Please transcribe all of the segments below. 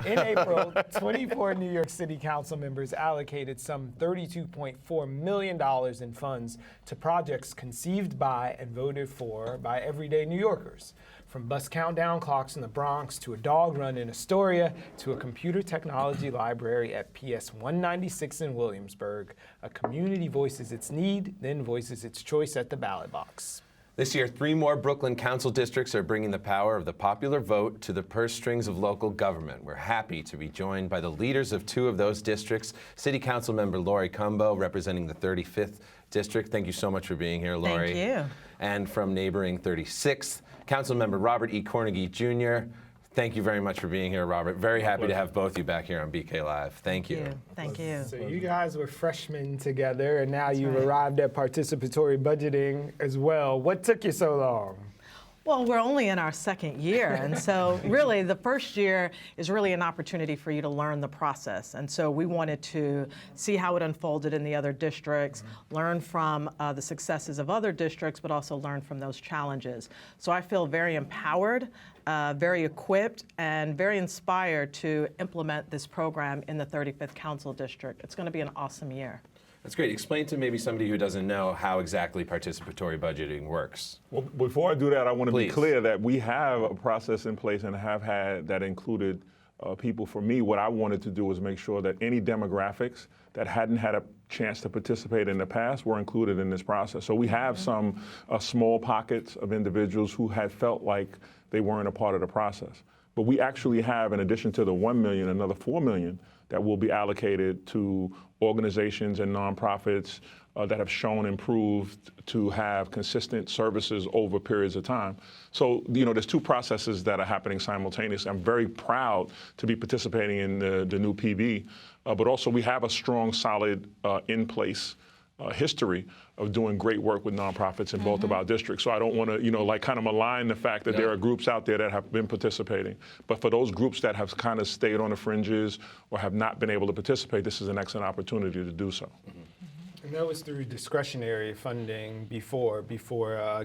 In April, 24 New York City Council members allocated some $32.4 million in funds to projects conceived by and voted for by everyday New Yorkers. From bus countdown clocks in the Bronx to a dog run in Astoria to a computer technology library at PS 196 in Williamsburg, a community voices its need, then voices its choice at the ballot box. This year, 3 more Brooklyn council districts are bringing the power of the popular vote to the purse strings of local government. We're happy to be joined by the leaders of 2 of those districts, City Council Member Lori Cumbo, representing the 35th District. Thank you so much for being here, Lori. Thank you. And from neighboring 36th, Council Member Robert E. Cornegie, Jr. Thank you very much for being here, Robert. Very happy to have both of you back here on BK Live. Thank you. Thank you. So you guys were freshmen together, and now you've right. arrived at participatory budgeting as well. What took you so long? Well, we're only in our 2nd year, and so really the first year is really an opportunity for you to learn the process. And so we wanted to see how it unfolded in the other districts, learn from the successes of other districts, but also learn from those challenges. So I feel very empowered, very equipped, and very inspired to implement this program in the 35th Council District. It's going to be an awesome year. That's great. Explain to maybe somebody who doesn't know how exactly participatory budgeting works. Well, before I do that, I want to Please. be clear that we have a process in place and have had that included people. For me, what I wanted to do was make sure that any demographics that hadn't had a chance to participate in the past were included in this process. So we have some small pockets of individuals who had felt like they weren't a part of the process. But we actually have, in addition to the $1 million, another $4 million that will be allocated to organizations and nonprofits that have shown improved to have consistent services over periods of time. So, there's 2 processes that are happening simultaneously. I'm very proud to be participating in the new PB, but also we have a strong, solid, in-place history of doing great work with nonprofits in both of our districts. So I don't want to, kind of malign the fact that there are groups out there that have been participating. But for those groups that have kind of stayed on the fringes or have not been able to participate, this is an excellent opportunity to do so. And that was through discretionary funding before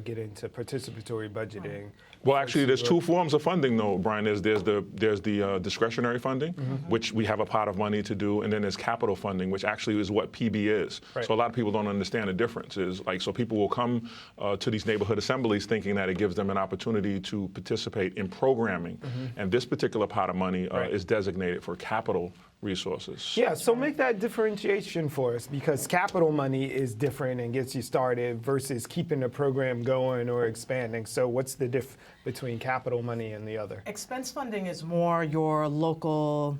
getting to participatory budgeting. Well, actually, there's 2 forms of funding, though, Brian. There's the discretionary funding, which we have a pot of money to do, and then there's capital funding, which actually is what PB is. Right. So a lot of people don't understand the difference. So people will come to these neighborhood assemblies thinking that it gives them an opportunity to participate in programming, and this particular pot of money is designated for capital resources. Yeah, so make that differentiation for us, because capital money is different and gets you started versus keeping the program going or expanding. So what's the diff between capital money and the other? Expense funding is more your local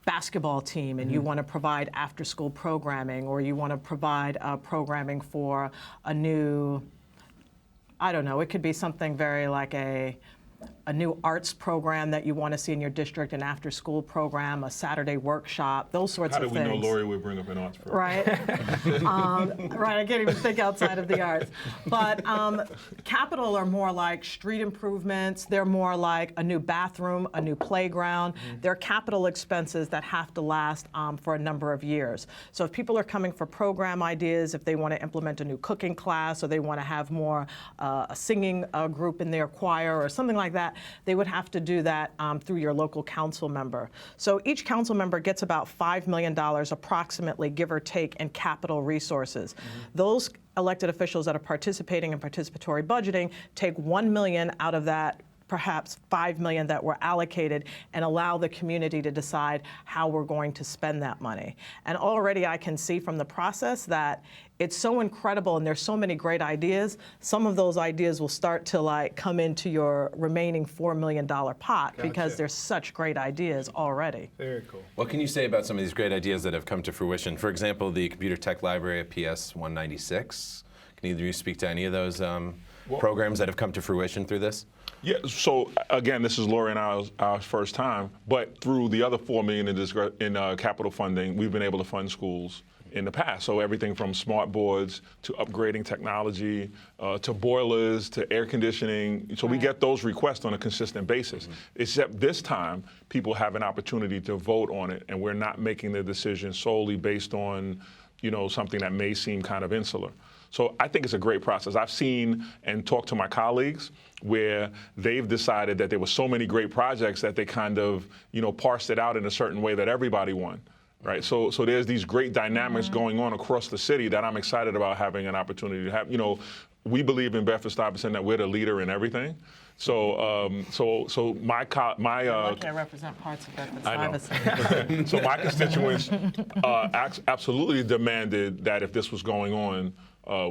basketball team, and you want to provide after-school programming, or you want to provide programming for a new, I don't know, it could be something very like a new arts program that you want to see in your district, an after-school program, a Saturday workshop, those sorts of things. How do we know Lori would bring up an arts program? Right. Right, I can't even think outside of the arts. But capital are more like street improvements. They're more like a new bathroom, a new playground. They're capital expenses that have to last for a number of years. So if people are coming for program ideas, if they want to implement a new cooking class, or they want to have more a singing group in their choir or something like that, they would have to do that through your local council member. So each council member gets about $5 million approximately, give or take, in capital resources. Those elected officials that are participating in participatory budgeting take $1 million out of that perhaps $5 million that were allocated, and allow the community to decide how we're going to spend that money. And already I can see from the process that it's so incredible, and there's so many great ideas. Some of those ideas will start to come into your remaining $4 million pot because there's such great ideas already. Very cool. What can you say about some of these great ideas that have come to fruition? For example, the computer tech library at PS 196. Can either of you speak to any of those programs that have come to fruition through this? Yeah, so again, this is Lori and our first time, but through the other $4 million in capital funding, we've been able to fund schools in the past. So everything from smart boards to upgrading technology to boilers to air conditioning. So we get those requests on a consistent basis. Except this time, people have an opportunity to vote on it, and we're not making the decision solely based on something that may seem kind of insular. So I think it's a great process. I've seen and talked to my colleagues where they've decided that there were so many great projects that they kind of, parsed it out in a certain way that everybody won. Right, so there's these great dynamics going on across the city that I'm excited about having an opportunity to have. We believe in Bedford-Stuyvesant that we're the leader in everything. So my Lucky I represent parts of Bedford-Stuyvesant. I know. So my constituents absolutely demanded that if this was going on,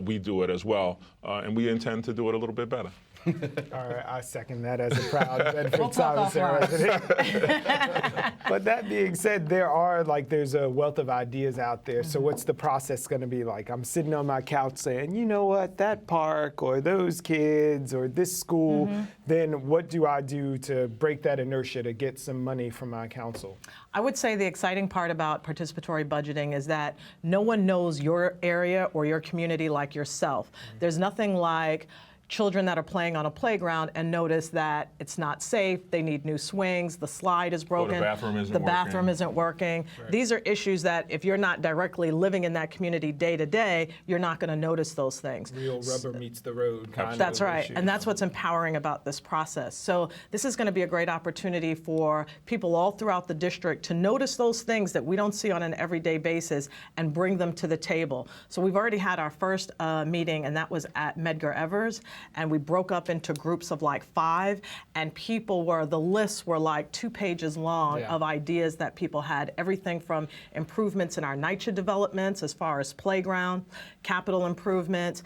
we do it as well, and we intend to do it a little bit better. All right, I second that as a proud We'll talk Bedford-Stuyvesant resident. But that being said, there's a wealth of ideas out there. So what's the process going to be like? I'm sitting on my couch saying, you know what, that park or those kids or this school, then what do I do to break that inertia to get some money from my council? I would say the exciting part about participatory budgeting is that no one knows your area or your community like yourself. There's nothing like children that are playing on a playground and notice that it's not safe, they need new swings, the slide is broken, the bathroom isn't working. Right. These are issues that if you're not directly living in that community day to day, you're not going to notice those things. Real rubber meets the road kind of That's right, issue. and that's what's empowering about this process. So this is going to be a great opportunity for people all throughout the district to notice those things that we don't see on an everyday basis and bring them to the table. So we've already had our first meeting, and that was at Medgar Evers, and we broke up into groups of like 5, and the lists were like 2 pages long of ideas that people had, everything from improvements in our NYCHA developments as far as playground, capital improvements.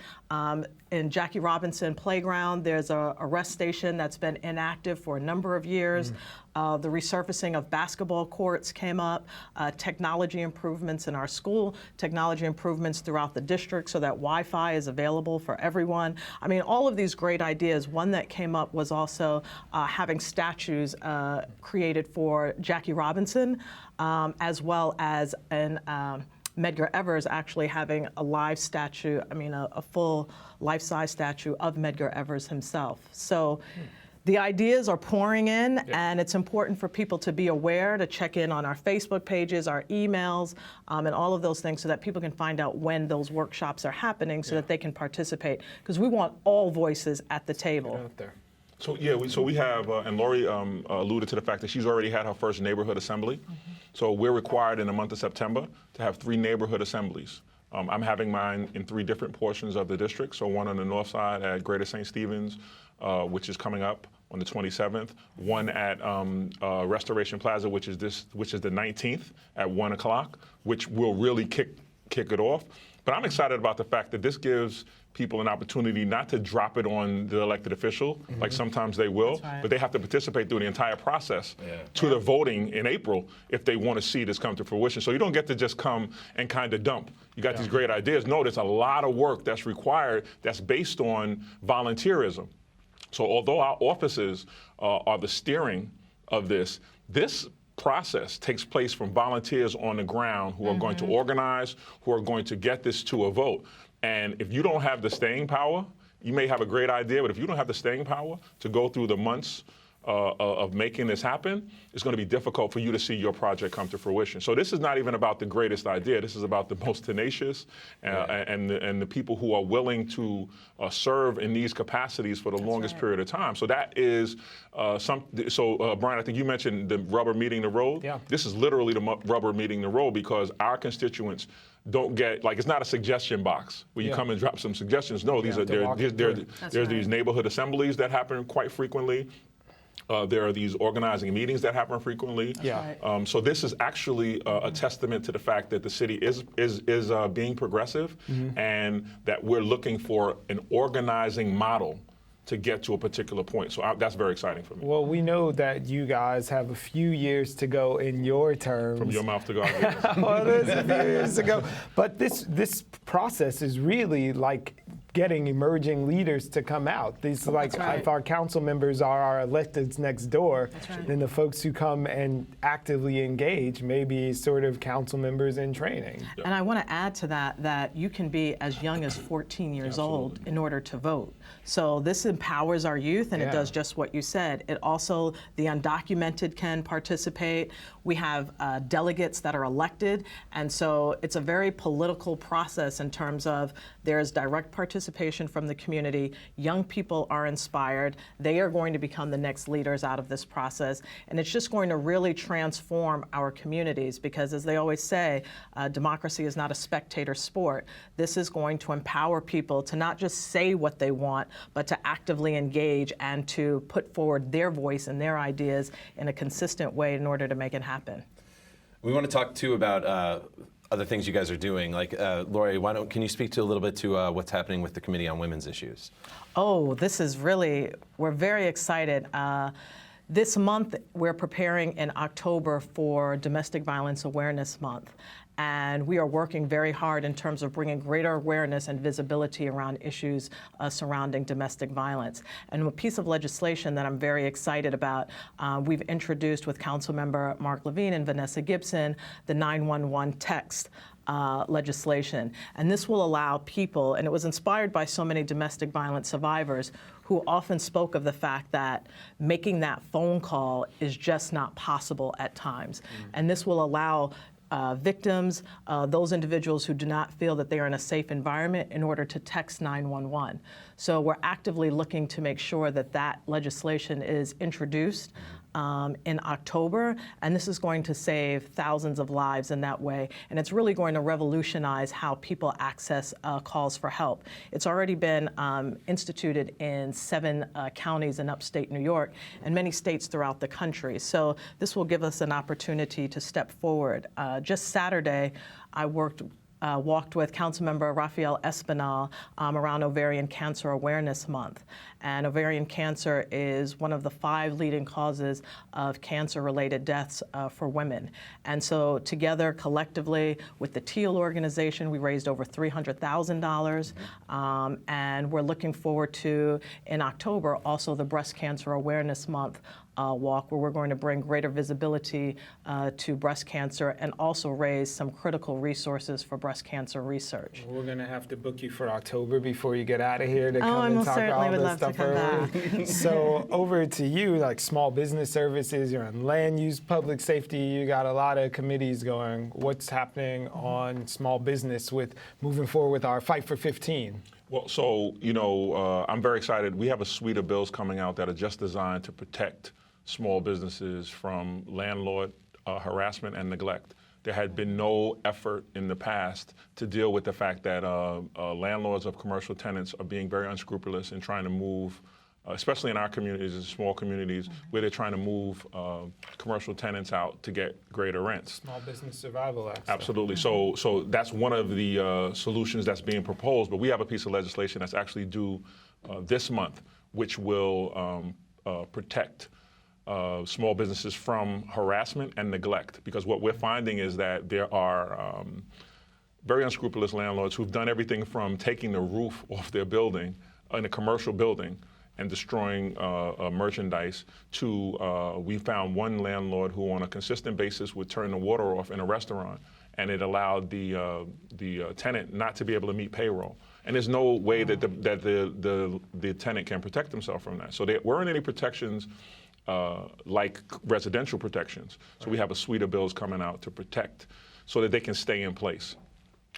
In Jackie Robinson Playground, there's a rest station that's been inactive for a number of years. The resurfacing of basketball courts came up, technology improvements in our school, technology improvements throughout the district so that Wi-Fi is available for everyone. I mean, all of these great ideas. One that came up was also having statues created for Jackie Robinson, as well as an Medgar Evers actually having a live statue, a full life-size statue of Medgar Evers himself. So the ideas are pouring in, and it's important for people to be aware, to check in on our Facebook pages, our emails, and all of those things so that people can find out when those workshops are happening so that they can participate, because we want all voices at the table. Out there. So we have, and Lori alluded to the fact that she's already had her first neighborhood assembly. So we're required in the month of September to have 3 neighborhood assemblies. I'm having mine in 3 different portions of the district. So one on the north side at Greater St. Stephen's, which is coming up on the 27th. One at Restoration Plaza, which is the 19th at 1 o'clock, which will really kick it off. But I'm excited about the fact that this gives people an opportunity not to drop it on the elected official, like sometimes they will, but they have to participate through the entire process to the voting in April if they want to see this come to fruition. So you don't get to just come and kind of dump. You got these great ideas. No, there's a lot of work that's required that's based on volunteerism. So although our offices are the steering of this process takes place from volunteers on the ground who are going to organize, who are going to get this to a vote. And if you don't have the staying power, you may have a great idea, but if you don't have the staying power to go through the months of making this happen, it's going to be difficult for you to see your project come to fruition. So this is not even about the greatest idea. This is about the most tenacious and the people who are willing to serve in these capacities for the longest period of time. So that is Brian, I think you mentioned the rubber meeting the road. Yeah. This is literally the rubber meeting the road, because our constituents don't get, it's not a suggestion box where you come and drop some suggestions. No, there's these neighborhood assemblies that happen quite frequently. There are these organizing meetings that happen frequently. So this is actually a testament to the fact that the city is being progressive, and that we're looking for an organizing model to get to a particular point. So that's very exciting for me. Well, we know that you guys have a few years to go in your terms. From your mouth to God. Well, there's a few years to go. But this process is really like getting emerging leaders to come out. These like right. if our council members are our electeds next door, right. then the folks who come and actively engage may be sort of council members in training. And I want to add to that you can be as young as 14 years old in order to vote. So this empowers our youth, and it does just what you said. It also, the undocumented can participate. We have delegates that are elected, and so it's a very political process in terms of there's direct participation from the community. Young people are inspired. They are going to become the next leaders out of this process, and it's just going to really transform our communities because, as they always say, democracy is not a spectator sport. This is going to empower people to not just say what they want, but to actively engage and to put forward their voice and their ideas in a consistent way in order to make it happen. We want to talk too about other things you guys are doing. Like, Lori, can you speak to a little bit to what's happening with the Committee on Women's Issues? Oh, this is really, we're very excited. This month, we're preparing in October for Domestic Violence Awareness Month. And we are working very hard in terms of bringing greater awareness and visibility around issues surrounding domestic violence. And a piece of legislation that I'm very excited about, we've introduced with Councilmember Mark Levine and Vanessa Gibson, the 911 text legislation. And this will allow people, and it was inspired by so many domestic violence survivors who often spoke of the fact that making that phone call is just not possible at times. And this will allow victims, those individuals who do not feel that they are in a safe environment in order to text 911. So we're actively looking to make sure that that legislation is introduced in October, and this is going to save thousands of lives in that way, and it's really going to revolutionize how people access calls for help. It's already been instituted in 7 counties in upstate New York and many states throughout the country. So this will give us an opportunity to step forward. Just Saturday, I walked with Councilmember Rafael Espinal around Ovarian Cancer Awareness Month. And ovarian cancer is one of the 5 leading causes of cancer-related deaths for women. And so together, collectively, with the Teal organization, we raised over $300,000. And we're looking forward to, in October, also the Breast Cancer Awareness Month walk, where we're going to bring greater visibility to breast cancer and also raise some critical resources for breast cancer research. We're going to have to book you for October before you get out of here to come I and most talk certainly all would this love to stuff come early. back. So over to you, like small business services, you're on land use, public safety, you got a lot of committees going. What's happening on small business with moving forward with our Fight for 15? Well, so, I'm very excited. We have a suite of bills coming out that are just designed to protect small businesses from landlord harassment and neglect. There had been no effort in the past to deal with the fact that landlords of commercial tenants are being very unscrupulous in trying to move, especially in our communities and small communities, where they're trying to move commercial tenants out to get greater rents. Small Business Survival Act. Absolutely. So that's one of the solutions that's being proposed. But we have a piece of legislation that's actually due this month, which will protect small businesses from harassment and neglect, because what we're finding is that there are very unscrupulous landlords who've done everything from taking the roof off their building in a commercial building and destroying merchandise to we found one landlord who on a consistent basis would turn the water off in a restaurant, and it allowed the tenant not to be able to meet payroll. And there's no way that the tenant can protect himself from that. So there weren't any protections like residential protections. So we have a suite of bills coming out to protect so that they can stay in place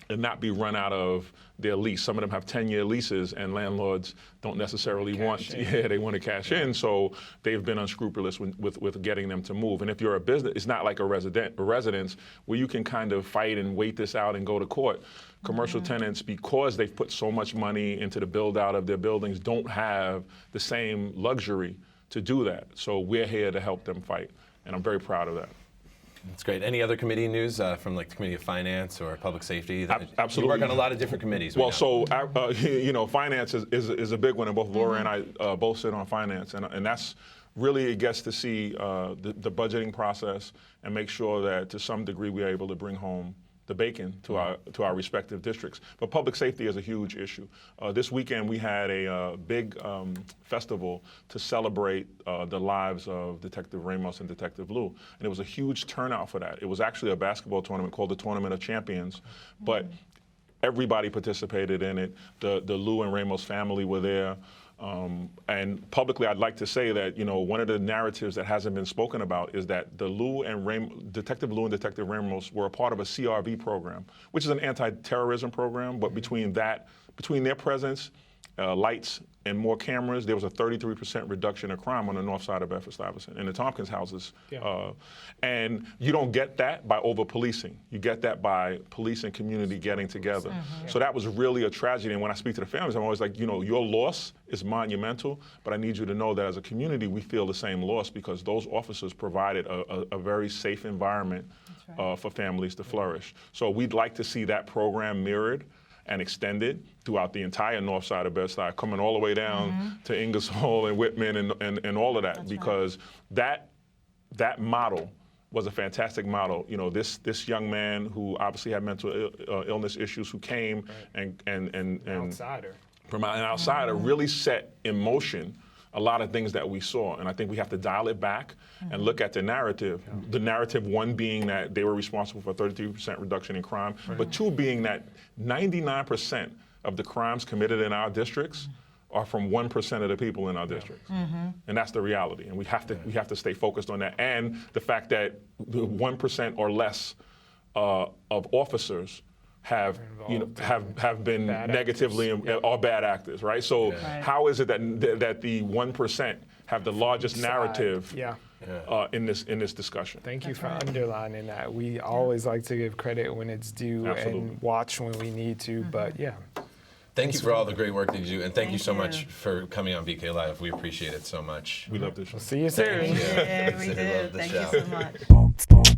and not be run out of their lease. Some of them have 10-year leases, and landlords don't necessarily they want to cash in, so they've been unscrupulous with getting them to move. And if you're a business, it's not like a residence where you can kind of fight and wait this out and go to court. Commercial tenants, because they've put so much money into the build out of their buildings, don't have the same luxury to do that. So we're here to help them fight, and I'm very proud of that. That's great. Any other committee news from like the Committee of Finance or Public Safety? Absolutely. You work on a lot of different committees. Well, so finance is a big one, and both Laura and I both sit on finance, and that's really, it gets to see the budgeting process and make sure that to some degree we are able to bring home the bacon to our respective districts. But public safety is a huge issue. This weekend we had a big festival to celebrate the lives of Detective Ramos and Detective Lou, and it was a huge turnout for that. It was actually a basketball tournament called the Tournament of Champions, but everybody participated in it. The Lou and Ramos family were there. And publicly, I'd like to say that, you know, one of the narratives that hasn't been spoken about is that Detective Lou and Detective Ramos were a part of a CRV program, which is an anti-terrorism program. But between their presence, lights, and more cameras, there was a 33% reduction in crime on the north side of Bedford-Stuyvesant in the Tompkins houses. Yeah. And you don't get that by over-policing. You get that by police and community getting together. So that was really a tragedy. And when I speak to the families, I'm always like, you know, your loss is monumental, but I need you to know that as a community, we feel the same loss because those officers provided a very safe environment for families to flourish. So we'd like to see that program mirrored and extended throughout the entire north side of Bed-Stuy, coming all the way down to Ingersoll and Whitman and all of that. That's because that model was a fantastic model. You know, this young man who obviously had mental illness issues, who came and Outsider. from an outsider, really set in motion a lot of things that we saw. And I think we have to dial it back and look at the narrative. The narrative, one being that they were responsible for 33% reduction in crime, but two being that 99% of the crimes committed in our districts are from 1% of the people in our districts. And that's the reality. And we have to stay focused on that. And the fact that the 1% or less of officers have been negatively or bad actors, right? So how is it that the 1% have the largest narrative in this discussion? Thank you for underlining that. We always like to give credit when it's due and watch when we need to, but yeah. Thank you for all the great work that you do, and thank you so much for coming on BK Live. We appreciate it so much. We love this show. See you soon. Thank you. Yeah, we Love did. the Thank show. you so much.